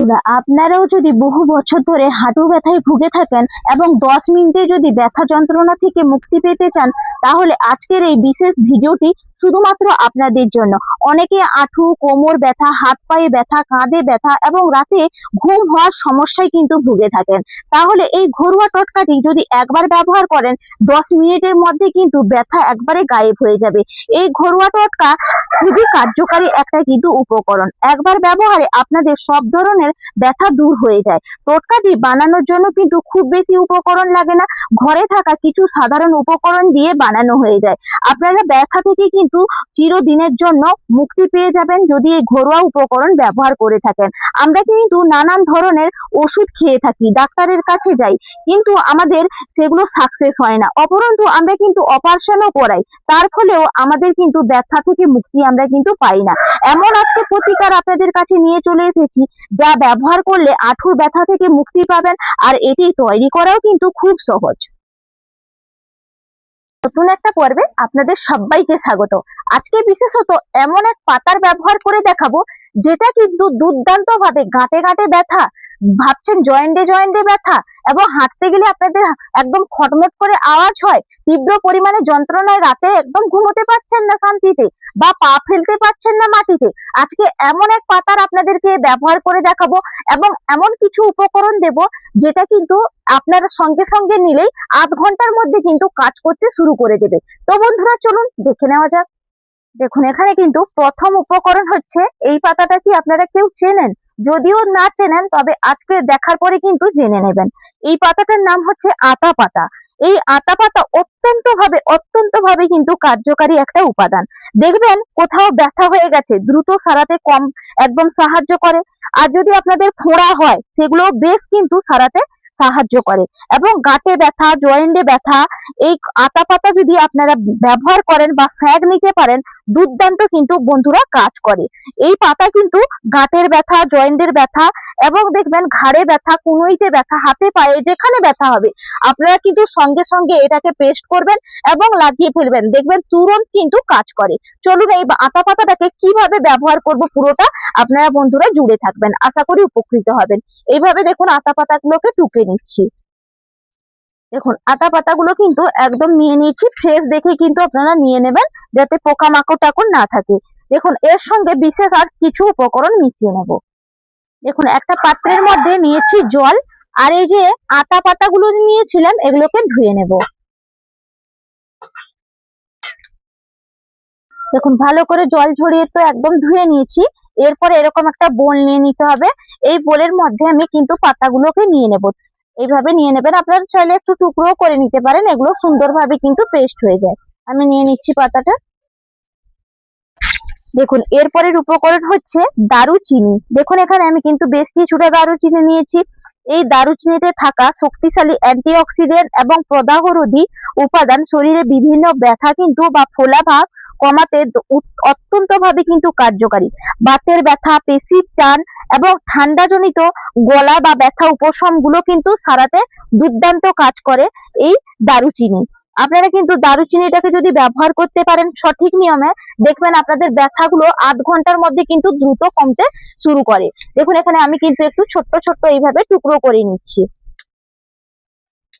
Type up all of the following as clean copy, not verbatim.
আপনারাও যদি বহু বছর ধরে হাঁটু ব্যথায় ভুগে থাকেন এবং 10 মিনিটে যদি ব্যথা যন্ত্রণা থেকে মুক্তি পেতে চান, তাহলে আজকের এই বিশেষ ভিডিওটি শুধুমাত্র আপনাদের জন্য। অনেকে হাঁটু কোমর ব্যথা, হাত পায়ে ব্যথা, কাঁধে ব্যথা এবং রাতে ঘুম হওয়ার সমস্যায় কিন্তু ভুগে থাকেন। তাহলে এই ঘরোয়া টোটকাটি যদি একবার ব্যবহার করেন, 10 মিনিটের মধ্যে কিন্তু ব্যথা একবারে গায়েব হয়ে যাবে। এই ঘরোয়া টোটকা খুবই কার্যকারী একটা কিন্তু উপকরণ। একবার ব্যবহারে আপনাদের সব ধরনের ব্যথা দূর হয়ে যায়। টোটকাটি বানানোর জন্য কিন্তু খুব বেশি উপকরণ লাগে না, ঘরে থাকা কিছু সাধারণ উপকরণ দিয়ে বানানো হয়ে যায়। আপনারা ব্যথা থেকে কিন্তু চিরদিনের জন্য মুক্তি পেয়ে যাবেন যদি এই ঘরোয়া উপকরণ ব্যবহার করে থাকেন। আমরা কিন্তু নানান ধরনের ওষুধ খেয়ে থাকি, ডাক্তারের কাছে যাই, কিন্তু আমাদের সেগুলো সাকসেস হয় না। অপরন্তু আমরা কিন্তু অপারেশনও করাই, তার ফলেও আমাদের কিন্তু ব্যথা থেকে মুক্তি আমরা কিন্তু পাই না। এমন আজকে প্রতিকার আপনাদের কাছে নিয়ে চলে এসেছি, যা ব্যবহার করলে হাঁটুর ব্যথা থেকে মুক্তি পাবেন, আর এটি তৈরি করাও কিন্তু খুব সহজ। নতুন একটা পর্বে আপনাদের সবাইকে স্বাগত। আজকে বিশেষত এমন এক পাতার ব্যবহার করে দেখাবো, যেটা কিন্তু দুর্দান্ত ভাবে গাঁটে গাঁটে ব্যথা, ভাবছেন জয়েন্টে জয়েন্টে ব্যথা এবং হাঁটতে গেলে আপনাদের একদম খটমট করে আওয়াজ হয়, তীব্র পরিমাণে যন্ত্রণায় রাতে একদম ঘুমোতে পারছেন না শান্তিতে, বা পা ফেলতে পারছেন না মাটিতে। আজকে এমন এক পাতার আপনাদেরকে ব্যবহার করে দেখাবো এবং এমন কিছু উপকরণ দেব, যেটা কিন্তু আপনারা সঙ্গে সঙ্গে নিলেই 8 ঘন্টার মধ্যে কিন্তু কাজ করতে শুরু করে দেবে। তো বন্ধুরা, চলুন দেখে নেওয়া যাক। দেখুন, এখানে কিন্তু প্রথম উপকরণ হচ্ছে এই পাতাটা। কি আপনারা কেউ চেনেন? যদিও না চেনেন, তবে আজকে দেখার পরে কিন্তু জেনে নেবেন। এই পাতাটার নাম হচ্ছে আতা পাতা। এই আতা পাতা অত্যন্ত ভাবে কিন্তু কার্যকারী একটা উপাদান। দেখবেন কোথাও ব্যথা হয়ে গেছে, দ্রুত সারাতে কম একদম সাহায্য করে। আর যদি আপনাদের ফোড়া হয়, সেগুলো বেশ কিন্তু সারাতে সাহায্য করে। এবং গাঁটে ব্যথা, জয়েন্টে ব্যথা, এই আতা পাতা যদি আপনারা ব্যবহার করেন বা স্যাগ নিতে পারেন, দুর্দান্ত কিন্তু বন্ধুরা কাজ করে। এই পাতা কিন্তু গাঁটের ব্যথা, জয়েন্টের ব্যথা এবং দেখবেন ঘাড়ে ব্যথা, কনুইতে ব্যথা, হাতে পায়ে যেখানে ব্যথা হবে, আপনারা কিন্তু সঙ্গে সঙ্গে এটাকে পেস্ট করবেন এবং লাগিয়ে ফেলবেন, দেখবেন তুরন্ত কিন্তু কাজ করে। চলুন এই আতা পাতাটাকে কিভাবে ব্যবহার করব পুরোটা আপনারা বন্ধুরা জুড়ে থাকবেন, আশা করি উপকৃত হবেন। এইভাবে দেখুন আতা পাতাগুলোকে টুকে নিচ্ছি। দেখুন আতা পাতাগুলো কিন্তু একদম নিয়ে নিয়েছি, ফ্রেশ দেখে কিন্তু আপনারা নিয়ে নেবেন, যাতে পোকামাকড় টাকড় না থাকে। দেখুন এর সঙ্গে বিশেষ আর কিছু উপকরণ মিশিয়ে নেব। দেখুন একটা পাত্রের মধ্যে নিয়েছি জল, আর এই যে আতা পাতাগুলো নিয়েছিলাম, এগুলোকে ধুয়ে নেব। দেখুন ভালো করে জল ঝরিয়ে তো একদম ধুয়ে নিয়েছি। এরপরে এরকম একটা বোল নিয়ে নিতে হবে। এই বোলের মধ্যে আমি কিন্তু পাতাগুলোকে নিয়ে নেব। এইভাবে নিয়ে নেবেন। আপনারা চাইলে একটু টুকরো করে নিতে পারেন, এগুলো সুন্দরভাবে কিন্তু পেস্ট হয়ে যায়। আমি নিয়ে নিচ্ছি পাতাটা। দেখুন এরপরের উপকরণ হচ্ছে দারুচিনি। দেখুন এখানে আমি কিন্তু বেশ কিছুটা দারুচিনি নিয়েছি। এই দারুচিনিতে থাকা শক্তিশালী অ্যান্টিঅক্সিডেন্ট এবং প্রদাহরোধী উপাদান শরীরে বিভিন্ন ব্যথা কিন্তু বা ফোলা ভাব কমাতে অত্যন্ত ভাবে কিন্তু কার্যকারী। বাতের ব্যথা, পেশির টান এবং ঠান্ডাজনিত গলা বা ব্যথা উপশম গুলো কিন্তু সারাতে দুর্দান্ত কাজ করে এই দারুচিনি। আপনারা কিন্তু দারুচিনিটাকে যদি ব্যবহার করতে পারেন সঠিক নিয়মে, দেখবেন আপনাদের ব্যথাগুলো 8 ঘন্টার মধ্যে কিন্তু দ্রুত কমতে শুরু করে। দেখুন এখানে আমি কিন্তু একটু ছোট্ট ছোট্ট এইভাবে টুকরো করে নিচ্ছি।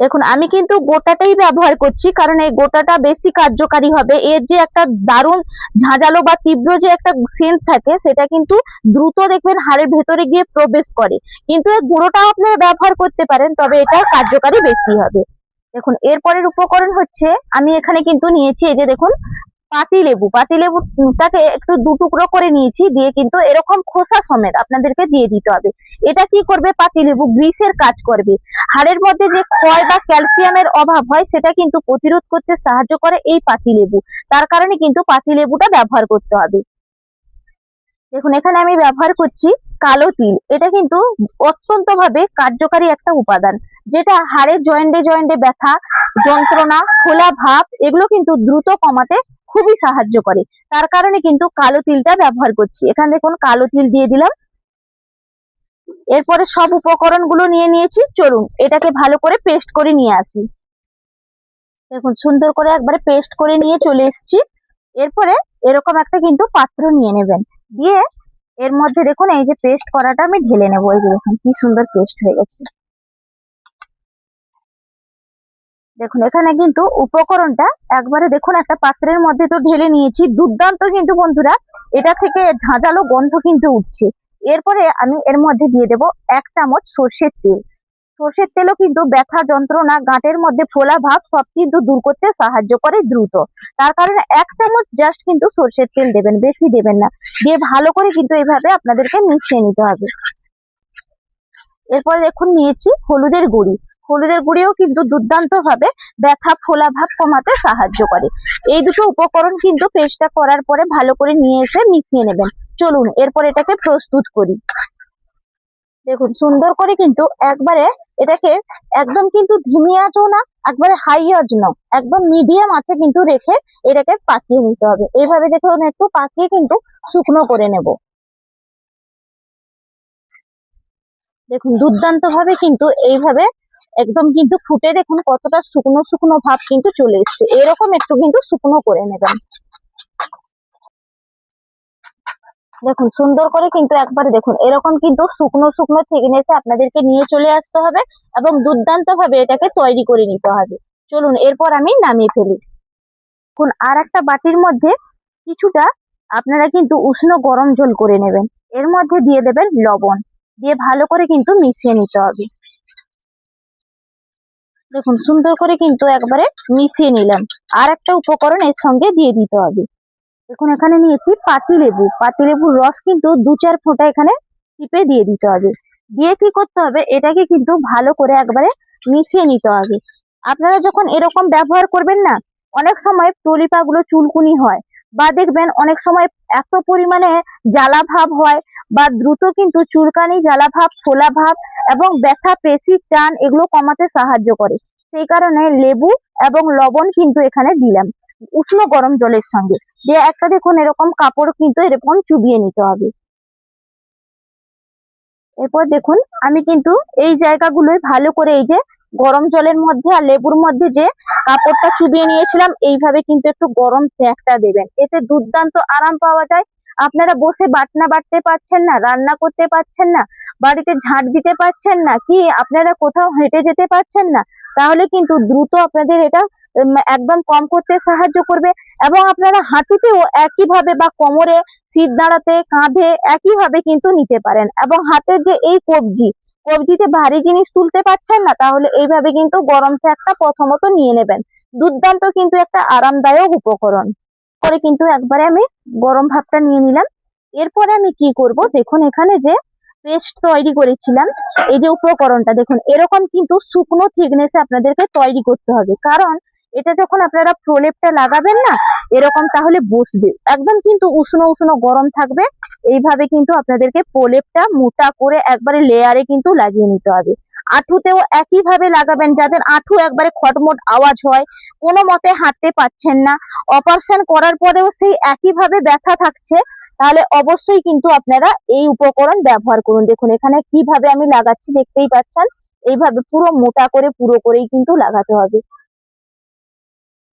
দেখুন আমি কিন্তু গোটাটাই ব্যবহার করছি, কারণ এই গোটাটা বেশি কার্যকারী হবে। এর যে একটা দারুণ ঝাঁঝালো বা তীব্র যে একটা সেন্ট থাকে, সেটা কিন্তু দ্রুত দেখবেন হাড়ের ভেতরে গিয়ে প্রবেশ করে। কিন্তু এই গুঁড়োটাও আপনারা ব্যবহার করতে পারেন, তবে এটা কার্যকারী বেশি হবে। দেখুন এরপরের উপকরণ হচ্ছে, আমি এখানে কিন্তু নিয়েছি এই যে দেখুন পাতিলেবু। পাতিলেবুটাকে একটু 2 টুকরো করে নিয়েছি, দিয়ে কিন্তু এরকম খোসা সমেত আপনাদেরকে দিয়ে দিতে হবে। এটা কি করবে? পাতিলেবু গ্রিসের কাজ করবে। হাড়ের মধ্যে যে ক্ষয় বা ক্যালসিয়ামের অভাব হয়, সেটা কিন্তু প্রতিরোধ করতে সাহায্য করে এই পাতিলেবু। তার কারণে কিন্তু পাতিলেবুটা ব্যবহার করতে হবে। দেখুন এখানে আমি ব্যবহার করছি কালো তিল। এটা কিন্তু অত্যন্ত ভাবে কার্যকারী একটা উপাদান, যেটা হাড়ের জয়েন্টে জয়েন্টে ব্যথা, যন্ত্রণা, ফোলা ভাব এগুলো কিন্তু দ্রুত কমাতে খুবই সাহায্য করে। তার কারণে কিন্তু কালো তিলটা ব্যবহার করছি। এখানে দেখুন কালো তিল দিয়ে দিলাম। এরপরে সব উপকরণ গুলো নিয়ে নিয়েছি, চলুন এটাকে ভালো করে পেস্ট করে নিয়ে আসি। দেখুন সুন্দর করে একবারে পেস্ট করে নিয়ে চলে এসেছি। এরপরে এরকম একটা কিন্তু পাত্র নিয়ে নেবেন, দিয়ে এর মধ্যে দেখুন এই যে পেস্ট করাটা আমি ঢেলে নেবো। এই যে দেখুন কি সুন্দর পেস্ট হয়ে গেছে। দেখুন এখানে কিন্তু উপকরণটা একবারে দেখুন একটা পাত্রের মধ্যে তো ঢেলে নিয়েছি। দুর্দান্ত কিন্তু বন্ধুরা এটা থেকে ঝাঁঝালো গন্ধ কিন্তু উঠছে। এরপরে আমি এর মধ্যে দিয়ে দেব 1 চামচ সর্ষের তেল। সর্ষের তেলও কিন্তু ব্যথা, যন্ত্রণা, গাঁটের মধ্যে ফোলা ভাব সব কিন্তু দূর করতে সাহায্য করে দ্রুত। তার কারণে 1 চামচ জাস্ট কিন্তু সর্ষের তেল দেবেন, বেশি দেবেন না। দিয়ে ভালো করে কিন্তু এইভাবে আপনাদেরকে মিশিয়ে নিতে হবে। এরপরে দেখুন নিয়েছি হলুদের গুঁড়ি। হলুদের গুঁড়িও কিন্তু দুর্দান্ত ভাবে ব্যথা, ফোলা ভাব কমাতে সাহায্য করে। এই দুটো উপকরণ কিন্তু পেস্টটা করার পরে ভালো করে নিয়ে এসে মিশিয়ে নেবেন। চলুন এরপর এটাকে প্রস্তুত করি। দেখুন সুন্দর করে কিন্তু একবারে এটাকে একদম কিন্তু ধিমি আঁচও না, একবারে হাই আঁচ না, একদম মিডিয়াম আঁচে কিন্তু রেখে এটাকে পাকিয়ে নিতে হবে। এইভাবে দেখুন একটু পাকিয়ে কিন্তু শুকনো করে নেব। দেখুন দুর্দান্ত ভাবে কিন্তু এইভাবে একদম কিন্তু ফুটে দেখুন কতটা শুকনো শুকনো ভাব কিন্তু চলে এসছে। এরকম একটু কিন্তু শুকনো করে নেবেন। দেখুন সুন্দর করে কিন্তু একবারে দেখুন এরকম কিন্তু শুকনো শুকনো থিকনেসে আপনাদেরকে নিয়ে চলে আসতে হবে এবং দুর্দান্ত ভাবে এটাকে তৈরি করে নিতে হবে। চলুন এরপর আমি নামিয়ে ফেলি। এখন আর একটা বাটির মধ্যে কিছুটা আপনারা কিন্তু উষ্ণ গরম জল করে নেবেন। এর মধ্যে দিয়ে দেবেন লবণ, দিয়ে ভালো করে কিন্তু মিশিয়ে নিতে হবে। দেখুন সুন্দর করে কিন্তু একবারে মিশিয়ে নিলাম। আর একটা উপকরণ এর সঙ্গে দিয়ে দিতে হবে। দেখুন এখানে নিয়েছি পাতিলেবু। পাতিলেবুর রস কিন্তু 2-4 ফোঁটা এখানে চিপে দিয়ে দিতে হবে। দিয়ে কি করতে হবে, এটাকে কিন্তু ভালো করে একবারে মিশিয়ে নিতে হবে। আপনারা যখন এরকম ব্যবহার করবেন না, অনেক সময় টলিপা গুলো চুলকুনি হয়, বা দেখবেন অনেক সময় এত পরিমাণে জ্বালা ভাব হয়, বা দ্রুত কিন্তু চুলকানি, জ্বালা ভাব, ফোলা ভাব এবং ব্যথা, পেশি টান এগুলো কমাতে সাহায্য করে। সেই কারণে লেবু এবং লবণ কিন্তু এখানে দিলাম উষ্ণ গরম জলের সঙ্গে। দিয়ে একটা দেখুন এরকম কাপড় কিন্তু এরকম চুবিয়ে নিতে হবে। এরপর দেখুন আমি কিন্তু এই জায়গাগুলোই ভালো করে এই যে গরম জলের মধ্যে আর লেবুর মধ্যে যে কাপড়টা চুবিয়ে নিয়েছিলাম, এইভাবে কিন্তু একটু গরম সেঁকটা দেবেন। এতে দুর্দান্ত আরাম পাওয়া যায়। আপনারা বসে বাটনা বাটতে পারছেন না, রান্না করতে পারছেন না, বাড়িতে ঝাঁট দিতে পারছেন না, কি আপনারা কোথাও হেঁটে যেতে পারছেন না, তাহলে কিন্তু দ্রুত আপনাদের এটা একদম কম করতে সাহায্য করবে। এবং আপনারা হাঁটুতেও একইভাবে বা কোমরে, সিট দাঁড়াতে, কাঁধে একইভাবে কিন্তু নিতে পারেন। এবং হাতের যে এই কবজিতে ভারী জিনিস তুলতে পারছেন না, তাহলে এইভাবে কিন্তু গরম সেঁকটা প্রথমত নিয়ে নেবেন। দুর্দান্ত কিন্তু একটা আরামদায়ক উপকরণ করে কিন্তু একবারে আমি গরম ভাবটা নিয়ে নিলাম। এরপরে আমি কি করব, দেখুন এখানে যে পেস্ট তৈরি করেছিলাম, এই যে উপকরণটা দেখুন এরকম কিন্তু শুকনো থিকনেসে আপনাদেরকে তৈরি করতে হবে। কারণ এটা যখন আপনারা প্রলেপটা লাগাবেন না এরকম, তাহলে বসবে একদম কিন্তু উষ্ণ উষ্ণ গরম থাকবে। এইভাবে কিন্তু আপনাদেরকে প্রলেপটা মোটা করে একবারে লেয়ারে কিন্তু লাগিয়ে নিতে হবে। আঁঠুতেও একইভাবে লাগাবেন। যাদের আঁঠু একবারে খটমট আওয়াজ হয়, কোনো মতে হাঁটতে পারছেন না, অপারেশন করার পরেও সেই একইভাবে ব্যথা থাকছে, তাহলে অবশ্যই কিন্তু আপনারা এই উপকরণ ব্যবহার করুন। দেখুন এখানে কিভাবে আমি লাগাচ্ছি দেখতেই পাচ্ছেন। এইভাবে পুরো মোটা করে পুরো করেই কিন্তু লাগাতে হবে।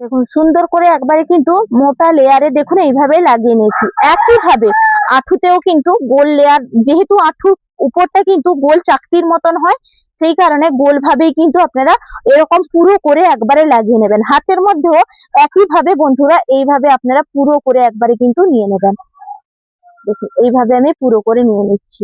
দেখুন সুন্দর করে একবারে কিন্তু মোটা লেয়ারে দেখুন এইভাবে লাগিয়ে নিয়েছি। একইভাবে আঁঠুতেও কিন্তু গোল লেয়ার, যেহেতু আঁঠুর উপরটা কিন্তু গোল চাকতির মতন হয়, সেই কারণে গোল ভাবেই কিন্তু আপনারা এরকম পুরো করে একবারে লাগিয়ে নেবেন। হাতের মধ্যেও একইভাবে বন্ধুরা এইভাবে আপনারা পুরো করে একবারে কিন্তু নিয়ে নেবেন। দেখুন এইভাবে আমি পুরো করে নিয়ে নিচ্ছি।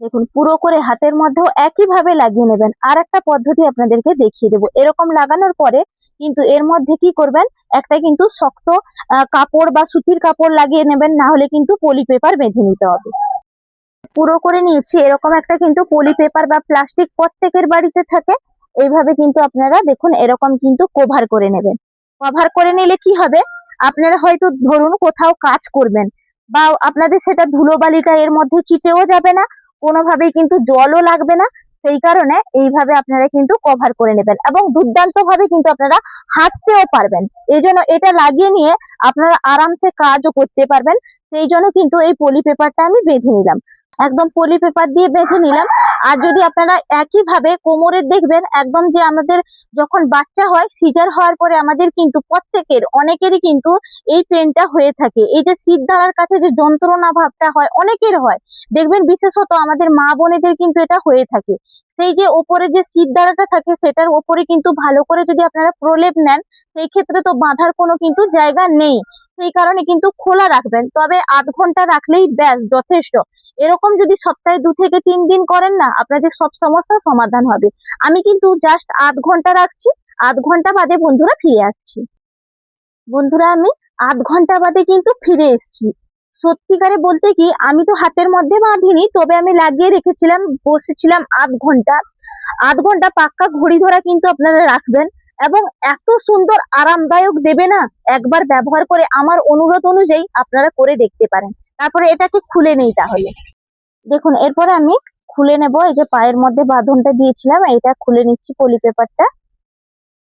দেখুন পুরো করে হাতের মধ্যেও একইভাবে লাগিয়ে নেবেন। আর একটা পদ্ধতি আপনাদেরকে দেখিয়ে দেবো। এরকম লাগানোর পরে কিন্তু এর মধ্যে কি করবেন, একটা কিন্তু শক্ত কাপড় বা সুতির কাপড় লাগিয়ে নেবেন, না হলে কিন্তু পলি পেপার বেঁধে নিতে হবে। পুরো করে নিয়েছি। এরকম একটা কিন্তু পলি পেপার বা প্লাস্টিক প্রত্যেকের বাড়িতে থাকে। এইভাবে কিন্তু আপনারা দেখুন এরকম কিন্তু কভার করে নেবেন। কভার করে নিলে কি হবে, আপনারা হয়তো ধরুন কোথাও কাজ করবেন, বা আপনাদের সেটা ধুলোবালিটা এর মধ্যে চিটেও যাবে না, কোনোভাবেই কিন্তু জলও লাগবে না। সেই কারণে এইভাবে আপনারা কিন্তু কভার করে নেবেন এবং দুর্দান্ত ভাবে কিন্তু আপনারা হাঁটতেও পারবেন। এই জন্য এটা লাগিয়ে নিয়ে আপনারা আরামসে কাজও করতে পারবেন। সেই জন্য কিন্তু এই পলি পেপারটা আমি বেঁধে নিলাম। একদম পলি পেপার দিয়ে বেঁধে নিলাম। আর যদি আপনারা একইভাবে কোমরের দেখবেন একদম যে আমাদের যখন বাচ্চা হয় সিজার হওয়ার পরে আমাদের কিন্তু প্রত্যেকের অনেকেরই কিন্তু এই পেনটা হয়ে থাকে, এই যে শির দ্বারার কাছে যে যন্ত্রণা ভাবটা হয় অনেকের হয়, দেখবেন বিশেষত আমাদের মা বোনেদের কিন্তু এটা হয়ে থাকে। সেই যে ওপরে যে শির দ্বারাটা থাকে সেটার ওপরে কিন্তু ভালো করে যদি আপনারা প্রলেপ নেন সেই ক্ষেত্রে তো বাঁধার কোনো কিন্তু জায়গা নেই, সেই কারণে কিন্তু খোলা রাখবেন, তবে ০.৫ ঘন্টা রাখলেই ব্যাস যথেষ্ট। এরকম যদি সপ্তাহে ২ থেকে ৩ দিন করেন না আপনাদের সব সমস্যার সমাধান হবে। আমি কিন্তু জাস্ট ০.৫ ঘন্টা রাখছি, ০.৫ ঘন্টা বাদে বন্ধুরা ফিরে আসছি। বন্ধুরা আমি ০.৫ ঘন্টা বাদে কিন্তু ফিরে এসেছি। সত্যিকারে বলতে কি আমি তো হাতের মধ্যে বাঁধিনি, তবে আমি লাগিয়ে রেখেছিলাম, বসেছিলাম ০.৫ ঘন্টা। ০.৫ ঘন্টা পাক্কা ঘড়ি ধরা কিন্তু আপনারা রাখবেন, এবং এত সুন্দর আরামদায়ক দেবে না, একবার ব্যবহার করে আমার অনুরোধ অনুযায়ী আপনারা করে দেখতে পারেন। তারপরে এটাকে খুলে নেই তাহলে দেখুন, এরপরে আমি খুলে নেব। এই যে পায়ের মধ্যে বাঁধনটা দিয়েছিলাম এটা খুলে নিচ্ছি পলি পেপারটা।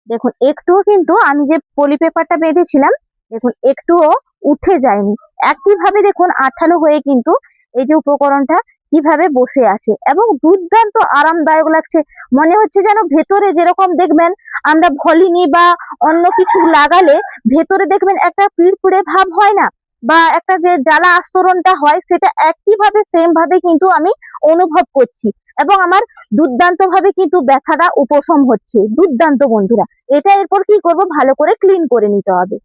দেখুন একটুও কিন্তু আমি যে পলি পেপারটা বেঁধেছিলাম দেখুন একটুও উঠে যায়নি, একইভাবে দেখুন আঠালো হয়ে কিন্তু এই যে উপকরণটা কিভাবে বসে আছে এবং দুর্দান্ত আরামদায়ক লাগছে। মনে হচ্ছে যেন ভেতরে যেরকম দেখবেন আমরা ভলিনি বা অন্য কিছু লাগালে ভেতরে দেখবেন একটা পিড়পিড়ে ভাব হয় না, বা একটা যে জ্বালা আস্তরণটা হয় সেটা একইভাবে সেম ভাবে কিন্তু আমি অনুভব করছি, এবং আমার দুর্দান্ত ভাবে কিন্তু ব্যথাটা উপশম হচ্ছে। দুর্দান্ত বন্ধুরা, এটা এরপর কি করব, ভালো করে ক্লিন করে নিতে হবে।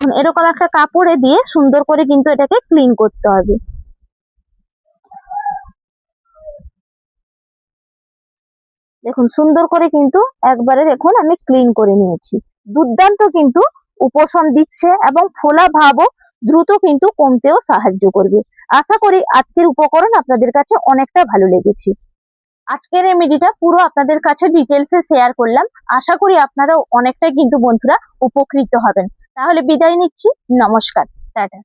এখন এরকম একটা কাপড়ে দিয়ে সুন্দর করে কিন্তু এটাকে ক্লিন করতে হবে। দেখুন সুন্দর করে কিন্তু একবারে দেখুন আমি ক্লিন করে নিয়েছি। দুর্দান্ত কিন্তু উপশম দিচ্ছে এবং ফোলা ভাবও দ্রুত কিন্তু কমতেও সাহায্য করবে। আশা করি আজকের উপকরণ আপনাদের কাছে অনেকটা ভালো লেগেছে। আজকের রেমেডিটা পুরো আপনাদের কাছে ডিটেলসে শেয়ার করলাম। আশা করি আপনারাও অনেকটাই কিন্তু বন্ধুরা উপকৃত হবেন। তাহলে বিদায় নিচ্ছি, নমস্কার, টাটা।